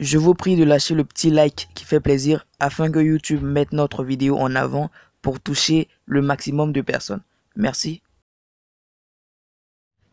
Je vous prie de lâcher le petit like qui fait plaisir afin que YouTube mette notre vidéo en avant pour toucher le maximum de personnes. Merci.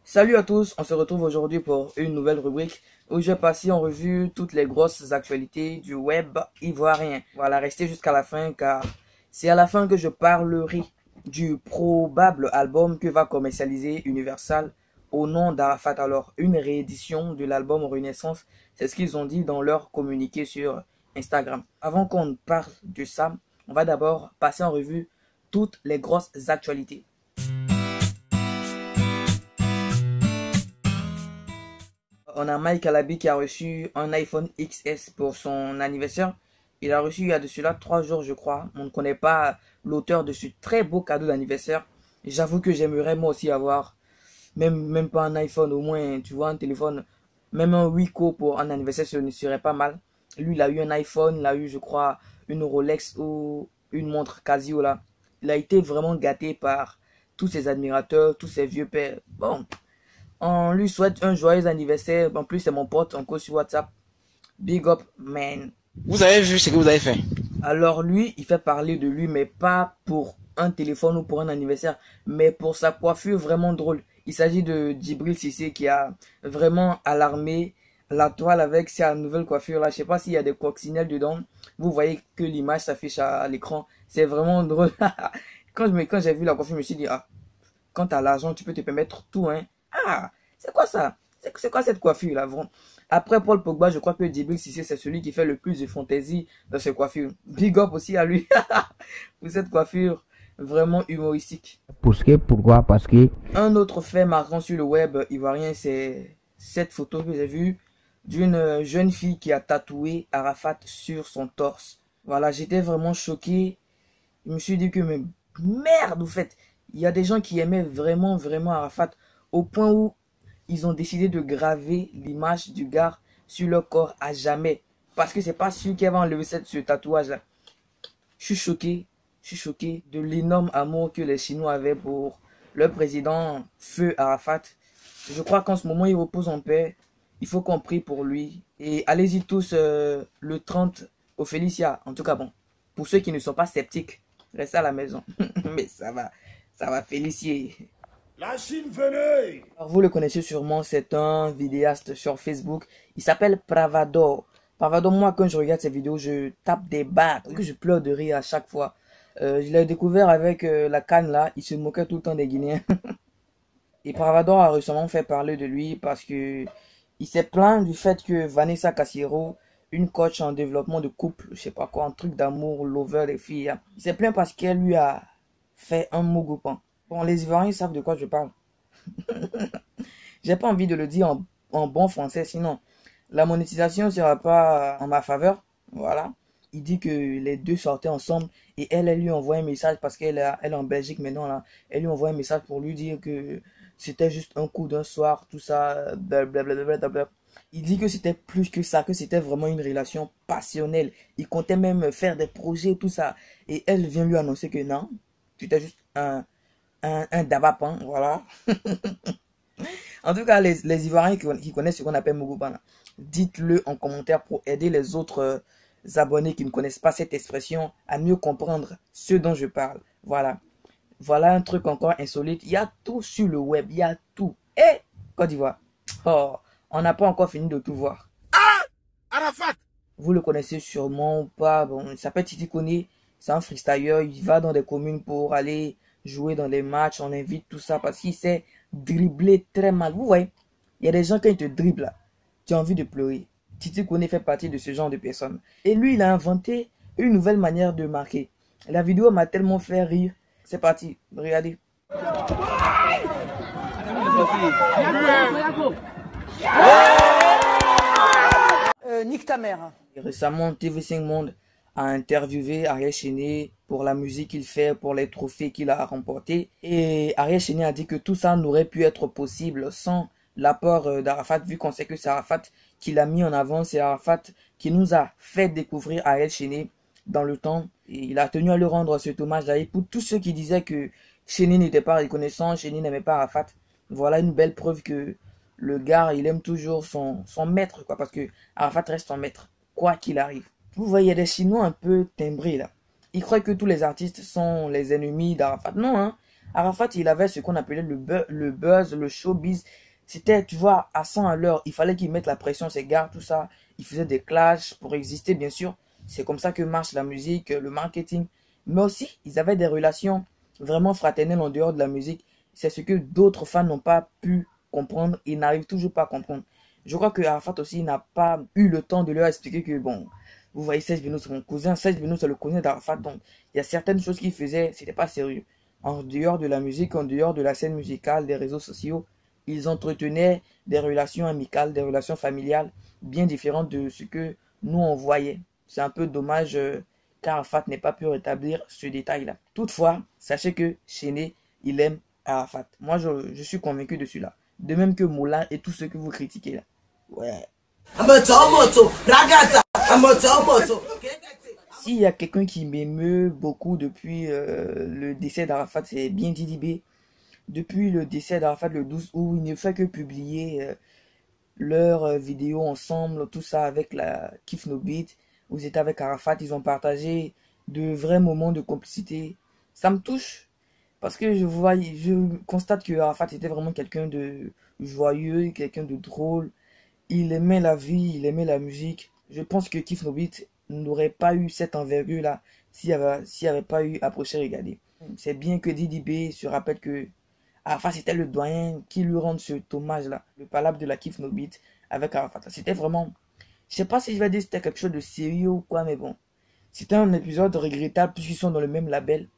Salut à tous, on se retrouve aujourd'hui pour une nouvelle rubrique où je vais passer en revue toutes les grosses actualités du web ivoirien. Voilà, restez jusqu'à la fin car c'est à la fin que je parlerai du probable album que va commercialiser Universal au nom d'Arafat. Alors, une réédition de l'album Renaissance, c'est ce qu'ils ont dit dans leur communiqué sur Instagram. Avant qu'on parle de ça, on va d'abord passer en revue toutes les grosses actualités. On a Mike Alabi qui a reçu un iPhone XS pour son anniversaire. Il a reçu il y a de cela 3 jours, je crois. On ne connaît pas l'auteur de ce très beau cadeau d'anniversaire. J'avoue que j'aimerais moi aussi avoir, même pas un iPhone, au moins, tu vois, un téléphone, même un Wiko pour un anniversaire, ce ne serait pas mal. Lui, il a eu un iPhone, il a eu, je crois, une Rolex ou une montre Casio là. Il a été vraiment gâté par tous ses admirateurs, tous ses vieux pères. Bon, on lui souhaite un joyeux anniversaire. En plus, c'est mon pote encore sur WhatsApp. Big up, man. Vous avez vu ce que vous avez fait? Alors lui, il fait parler de lui, mais pas pour un téléphone ou pour un anniversaire, mais pour sa coiffure vraiment drôle. Il s'agit de Djibril Cissé qui a vraiment alarmé la toile avec sa nouvelle coiffure là. Je sais pas s'il y a des coccinelles dedans. Vous voyez que l'image s'affiche à l'écran. C'est vraiment drôle. Quand j'ai vu la coiffure, je me suis dit, ah, quand tu as l'argent, tu peux te permettre tout, hein. Ah, c'est quoi ça? C'est quoi cette coiffure là? Après Paul Pogba, je crois que Djibril Cissé, c'est celui qui fait le plus de fantaisie dans ses coiffures. Big up aussi à lui pour cette coiffure vraiment humoristique. Pourquoi? Parce que... Un autre fait marquant sur le web ivoirien, c'est cette photo que j'ai vue d'une jeune fille qui a tatoué Arafat sur son torse. Voilà, j'étais vraiment choqué. Je me suis dit que, mais merde, au fait, il y a des gens qui aimaient vraiment Arafat au point où ils ont décidé de graver l'image du gars sur leur corps à jamais. Parce que c'est pas sûr qu'elle va enlever ce tatouage là. Je suis choqué de l'énorme amour que les Chinois avaient pour leur président Feu Arafat. Je crois qu'en ce moment il repose en paix. Il faut qu'on prie pour lui. Et allez-y tous le 30 au Félicia. En tout cas bon, pour ceux qui ne sont pas sceptiques, restez à la maison. Mais ça va Félicier. La Chine, venez! Alors, vous le connaissez sûrement, c'est un vidéaste sur Facebook. Il s'appelle Pravador. Pravador, moi, quand je regarde ses vidéos, je tape des barres, parce que je pleure de rire à chaque fois. Je l'ai découvert avec la canne là, il se moquait tout le temps des Guinéens. Et Pravador a récemment fait parler de lui parce que il s'est plaint du fait que Vanessa Cassiero, une coach en développement de couple, je sais pas quoi, un truc d'amour, lover des filles, hein, il s'est plaint parce qu'elle lui a fait un mogopan. Bon, les Ivoiriens savent de quoi je parle. J'ai pas envie de le dire en bon français, sinon la monétisation ne sera pas en ma faveur. Voilà. Il dit que les deux sortaient ensemble et elle lui envoie un message parce qu'elle est en Belgique maintenant là. Elle lui envoie un message pour lui dire que c'était juste un coup d'un soir, tout ça, blablabla. Il dit que c'était plus que ça, que c'était vraiment une relation passionnelle. Il comptait même faire des projets, tout ça. Et elle vient lui annoncer que non, c'était juste un dabapan, voilà. En tout cas, les Ivoiriens qui connaissent ce qu'on appelle Mogobana, dites-le en commentaire pour aider les autres abonnés qui ne connaissent pas cette expression à mieux comprendre ce dont je parle. Voilà. Voilà un truc encore insolite. Il y a tout sur le web, il y a tout. Et Côte d'Ivoire. Oh, on n'a pas encore fini de tout voir. Ah! Arafat! Vous le connaissez sûrement ou pas. Bon, il s'appelle Titi Kone. C'est un freestyler. Il va dans des communes pour aller jouer dans les matchs, on invite tout ça parce qu'il sait dribbler très mal. Vous voyez, il y a des gens quand ils te dribblent là, tu as envie de pleurer. Titi Kone fait partie de ce genre de personnes. Et lui, il a inventé une nouvelle manière de marquer. La vidéo m'a tellement fait rire. C'est parti, regardez. Nique ta mère. Récemment, TV5 Monde a interviewé Ariel Chéné pour la musique qu'il fait, pour les trophées qu'il a remportés. Et Ariel Chéné a dit que tout ça n'aurait pu être possible sans l'apport d'Arafat, vu qu'on sait que c'est Arafat qui l'a mis en avant, c'est Arafat qui nous a fait découvrir Ariel Chéné dans le temps. Et il a tenu à lui rendre cet hommage-là. Et pour tous ceux qui disaient que Chéné n'était pas reconnaissant, Chéné n'aimait pas Arafat, voilà une belle preuve que le gars, il aime toujours son maître, quoi, parce que Arafat reste son maître. quoi qu'il arrive. Vous voyez, il y a des Chinois un peu timbrés là. Ils croient que tous les artistes sont les ennemis d'Arafat. Non, hein. Arafat, il avait ce qu'on appelait le buzz, le showbiz. C'était, tu vois, à 100 à l'heure. Il fallait qu'il mette la pression, ses gars, tout ça. Il faisait des clashs pour exister, bien sûr. C'est comme ça que marche la musique, le marketing. Mais aussi, ils avaient des relations vraiment fraternelles en dehors de la musique. C'est ce que d'autres fans n'ont pas pu comprendre. Ils n'arrivent toujours pas à comprendre. Je crois que Arafat aussi n'a pas eu le temps de leur expliquer que, bon, vous voyez, Serge Beno, c'est mon cousin. Serge Beno, c'est le cousin d'Arafat. Donc, il y a certaines choses qu'il faisait, c'était pas sérieux. En dehors de la musique, en dehors de la scène musicale, des réseaux sociaux, ils entretenaient des relations amicales, des relations familiales bien différentes de ce que nous on voyait. C'est un peu dommage qu'Arafat n'ait pas pu rétablir ce détail-là. Toutefois, sachez que Chené, il aime Arafat. Moi, je suis convaincu de cela. De même que Moula et tous ceux que vous critiquez là. Ouais. S'il y a quelqu'un qui m'émeut beaucoup depuis le décès d'Arafat, c'est bien Didi B. Depuis le décès d'Arafat le 12 août, il ne fait que publier leurs vidéos ensemble, tout ça avec la Kif No Beat. Vous étiez avec Arafat, ils ont partagé de vrais moments de complicité. Ça me touche parce que je constate que Arafat était vraiment quelqu'un de joyeux, quelqu'un de drôle. Il aimait la vie, il aimait la musique. Je pense que Kif No Beat n'aurait pas eu cette envergure-là s'il n'y avait pas eu Approcher Regarder. C'est bien que Didi B se rappelle que Arafat c'était le doyen qui lui rend ce hommage-là. Le palabre de la Kif No Beat avec Arafat. C'était vraiment... Je sais pas si je vais dire que c'était quelque chose de sérieux ou quoi, mais bon. C'était un épisode regrettable puisqu'ils sont dans le même label.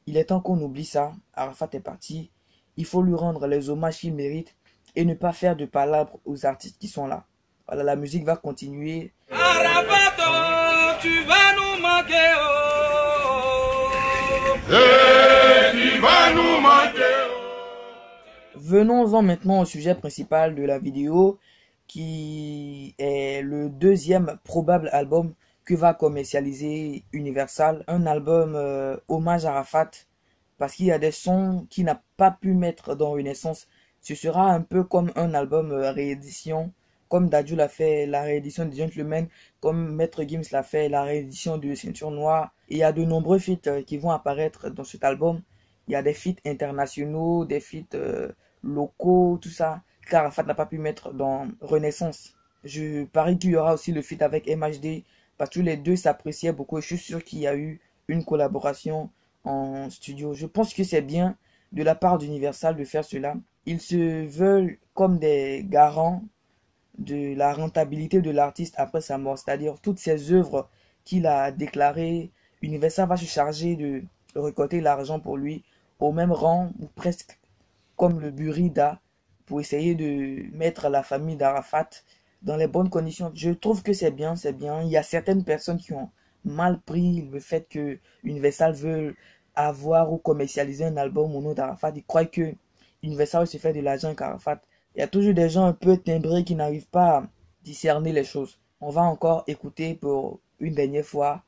Il est temps qu'on oublie ça. Arafat est parti. Il faut lui rendre les hommages qu'il mérite et ne pas faire de palabres aux artistes qui sont là. Voilà, la musique va continuer. Arafat, tu vas nous manquer. Tu vas nous manquer. Venons-en maintenant au sujet principal de la vidéo, qui est le deuxième probable album que va commercialiser Universal. Un album hommage à Arafat, parce qu'il y a des sons qu'il n'a pas pu mettre dans Renaissance. Ce sera un peu comme un album réédition, comme Dadju l'a fait, la réédition de Gentleman, comme Maître Gims l'a fait, la réédition de Ceinture Noire. Et il y a de nombreux feats qui vont apparaître dans cet album. Il y a des feats internationaux, des feats locaux, tout ça, qu'Arafat n'a pas pu mettre dans Renaissance. Je parie qu'il y aura aussi le feat avec MHD, parce que les deux s'appréciaient beaucoup et je suis sûr qu'il y a eu une collaboration en studio. Je pense que c'est bien de la part d'Universal de faire cela. Ils se veulent comme des garants de la rentabilité de l'artiste après sa mort, c'est-à-dire toutes ces œuvres qu'il a déclarées. Universal va se charger de récolter l'argent pour lui au même rang ou presque comme le Burida pour essayer de mettre la famille d'Arafat dans les bonnes conditions. Je trouve que c'est bien, c'est bien. Il y a certaines personnes qui ont mal pris le fait que Universal veut avoir ou commercialiser un album au nom d'Arafat. Ils croient que Universal se fait de l'argent avec Arafat. Il y a toujours des gens un peu timbrés qui n'arrivent pas à discerner les choses. On va encore écouter pour une dernière fois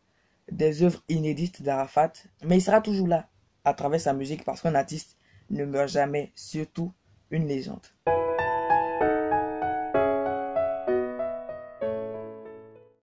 des œuvres inédites d'Arafat, mais il sera toujours là à travers sa musique parce qu'un artiste ne meurt jamais, surtout une légende.